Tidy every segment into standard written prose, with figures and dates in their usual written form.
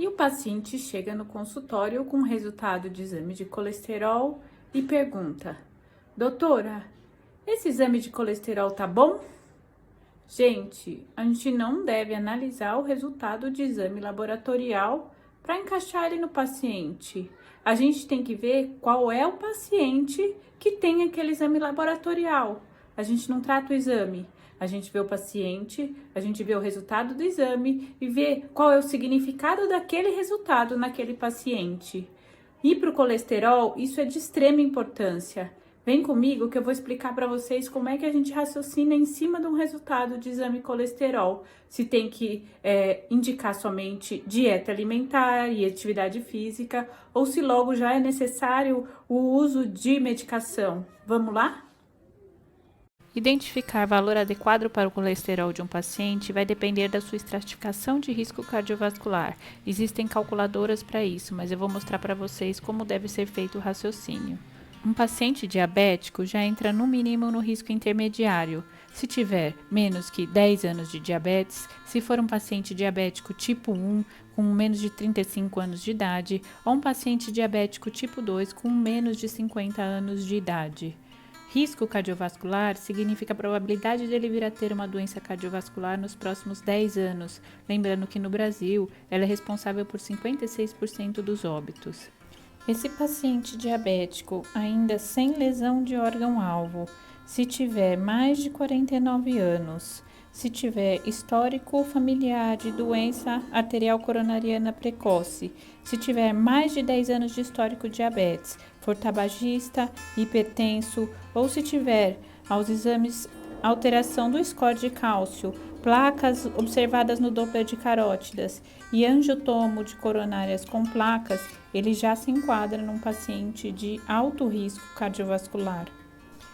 E o paciente chega no consultório com o resultado de exame de colesterol e pergunta: doutora, esse exame de colesterol tá bom? Gente, a gente não deve analisar o resultado de exame laboratorial para encaixar ele no paciente. A gente tem que ver qual é o paciente que tem aquele exame laboratorial. A gente não trata o exame. A gente vê o paciente, a gente vê o resultado do exame e vê qual é o significado daquele resultado naquele paciente. E para o colesterol, isso é de extrema importância. Vem comigo que eu vou explicar para vocês como é que a gente raciocina em cima de um resultado de exame colesterol. Se tem que indicar somente dieta alimentar e atividade física, ou se logo já é necessário o uso de medicação. Vamos lá? Identificar valor adequado para o colesterol de um paciente vai depender da sua estratificação de risco cardiovascular. Existem calculadoras para isso, mas eu vou mostrar para vocês como deve ser feito o raciocínio. Um paciente diabético já entra no mínimo no risco intermediário, se tiver menos que 10 anos de diabetes, se for um paciente diabético tipo 1 com menos de 35 anos de idade, ou um paciente diabético tipo 2 com menos de 50 anos de idade. Risco cardiovascular significa a probabilidade de ele vir a ter uma doença cardiovascular nos próximos 10 anos, lembrando que no Brasil ela é responsável por 56% dos óbitos. Esse paciente diabético, ainda sem lesão de órgão-alvo, se tiver mais de 49 anos, se tiver histórico familiar de doença arterial coronariana precoce, se tiver mais de 10 anos de histórico diabetes, for tabagista, hipertenso, ou se tiver aos exames alteração do score de cálcio, placas observadas no Doppler de carótidas e angiotomo de coronárias com placas, ele já se enquadra num paciente de alto risco cardiovascular.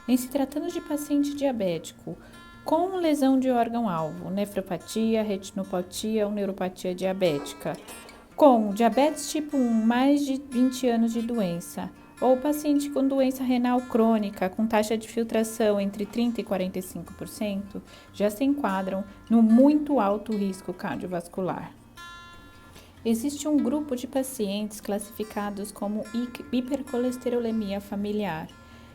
Em se tratando de paciente diabético com lesão de órgão-alvo, nefropatia, retinopatia ou neuropatia diabética, com diabetes tipo 1, mais de 20 anos de doença, ou paciente com doença renal crônica, com taxa de filtração entre 30% e 45%, já se enquadram no muito alto risco cardiovascular. Existe um grupo de pacientes classificados como hipercolesterolemia familiar.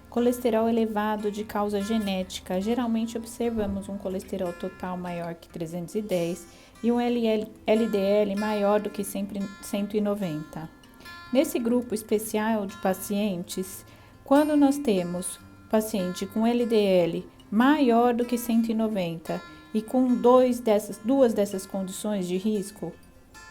Colesterol elevado de causa genética, geralmente observamos um colesterol total maior que 310 e um LDL maior do que 190. Nesse grupo especial de pacientes, quando nós temos paciente com LDL maior do que 190 e com duas dessas condições de risco,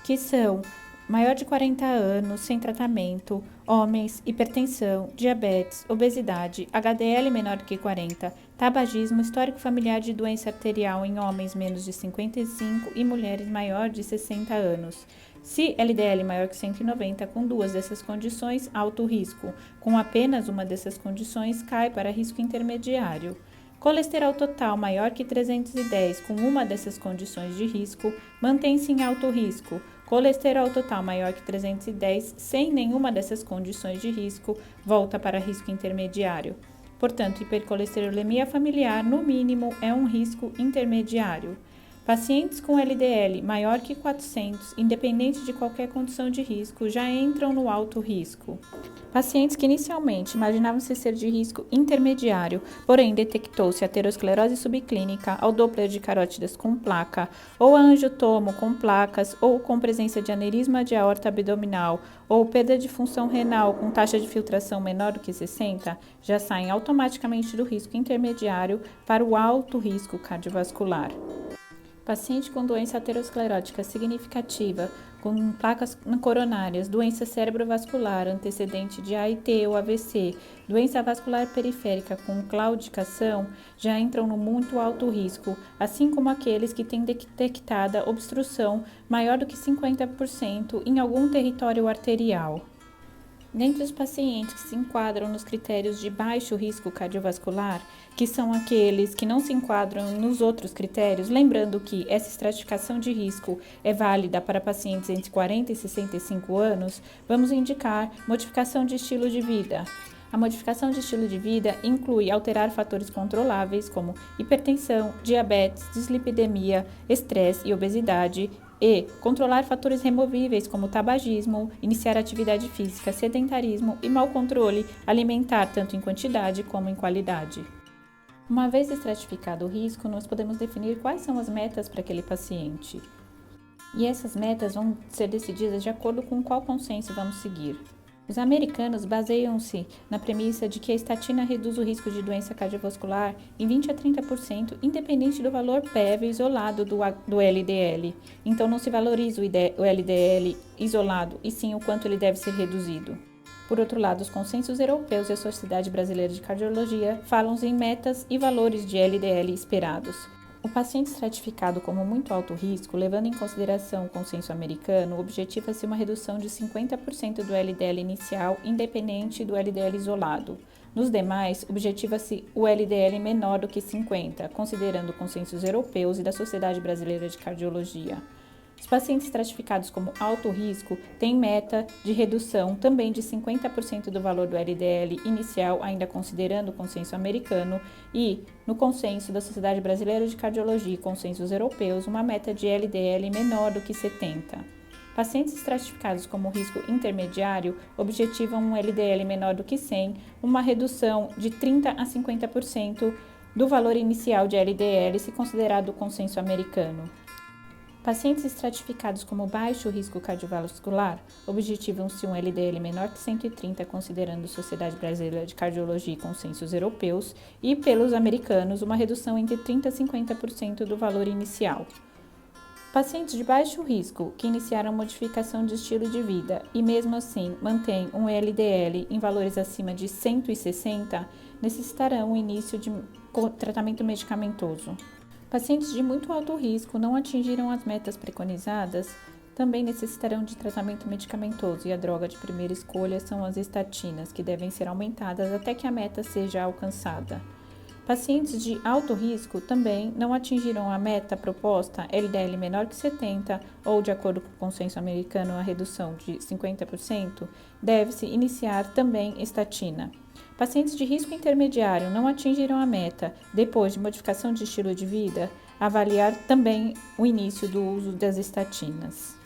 que são maior de 40 anos, sem tratamento, homens, hipertensão, diabetes, obesidade, HDL menor que 40, tabagismo, histórico familiar de doença arterial em homens menos de 55 e mulheres maior de 60 anos. Se LDL maior que 190, com duas dessas condições, alto risco. Com apenas uma dessas condições, cai para risco intermediário. Colesterol total maior que 310, com uma dessas condições de risco, mantém-se em alto risco. Colesterol total maior que 310, sem nenhuma dessas condições de risco, volta para risco intermediário. Portanto, hipercolesterolemia familiar, no mínimo, é um risco intermediário. Pacientes com LDL maior que 400, independente de qualquer condição de risco, já entram no alto risco. Pacientes que inicialmente imaginavam-se ser de risco intermediário, porém detectou-se aterosclerose subclínica ao Doppler de carótidas com placa, ou a angiotomo com placas, ou com presença de aneurisma de aorta abdominal, ou perda de função renal com taxa de filtração menor do que 60, já saem automaticamente do risco intermediário para o alto risco cardiovascular. Paciente com doença aterosclerótica significativa, com placas coronárias, doença cerebrovascular, antecedente de AIT ou AVC, doença vascular periférica com claudicação, já entram no muito alto risco, assim como aqueles que têm detectada obstrução maior do que 50% em algum território arterial. Dentre os pacientes que se enquadram nos critérios de baixo risco cardiovascular, que são aqueles que não se enquadram nos outros critérios, lembrando que essa estratificação de risco é válida para pacientes entre 40 e 65 anos, vamos indicar modificação de estilo de vida. A modificação de estilo de vida inclui alterar fatores controláveis como hipertensão, diabetes, dislipidemia, estresse e obesidade, E controlar fatores removíveis como tabagismo, iniciar atividade física, sedentarismo e mau controle alimentar, tanto em quantidade como em qualidade. Uma vez estratificado o risco, nós podemos definir quais são as metas para aquele paciente. E essas metas vão ser decididas de acordo com qual consenso vamos seguir. Os americanos baseiam-se na premissa de que a estatina reduz o risco de doença cardiovascular em 20 a 30%, independente do valor prévio isolado do LDL. Então, não se valoriza o LDL isolado, e sim o quanto ele deve ser reduzido. Por outro lado, os consensos europeus e a Sociedade Brasileira de Cardiologia falam em metas e valores de LDL esperados. O paciente estratificado como muito alto risco, levando em consideração o consenso americano, objetiva-se uma redução de 50% do LDL inicial, independente do LDL isolado. Nos demais, objetiva-se o LDL menor do que 50, considerando consensos europeus e da Sociedade Brasileira de Cardiologia. Os pacientes estratificados como alto risco têm meta de redução também de 50% do valor do LDL inicial, ainda considerando o consenso americano, e, no consenso da Sociedade Brasileira de Cardiologia e consensos europeus, uma meta de LDL menor do que 70. Pacientes estratificados como risco intermediário objetivam um LDL menor do que 100, uma redução de 30 a 50% do valor inicial de LDL, se considerado o consenso americano. Pacientes estratificados como baixo risco cardiovascular objetivam-se um LDL menor que 130, considerando Sociedade Brasileira de Cardiologia e consensos europeus, e pelos americanos, uma redução entre 30% a 50% do valor inicial. Pacientes de baixo risco que iniciaram modificação de estilo de vida e mesmo assim mantêm um LDL em valores acima de 160, necessitarão o início de tratamento medicamentoso. Pacientes de muito alto risco não atingiram as metas preconizadas, também necessitarão de tratamento medicamentoso, e a droga de primeira escolha são as estatinas, que devem ser aumentadas até que a meta seja alcançada. Pacientes de alto risco também não atingiram a meta proposta, LDL menor que 70, ou, de acordo com o consenso americano, a redução de 50%, deve-se iniciar também estatina. Pacientes de risco intermediário não atingiram a meta, depois de modificação de estilo de vida, avaliar também o início do uso das estatinas.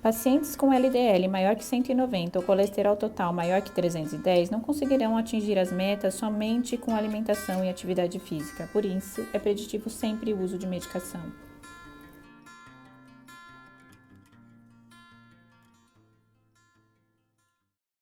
Pacientes com LDL maior que 190 ou colesterol total maior que 310 não conseguirão atingir as metas somente com alimentação e atividade física, por isso é preditivo sempre o uso de medicação.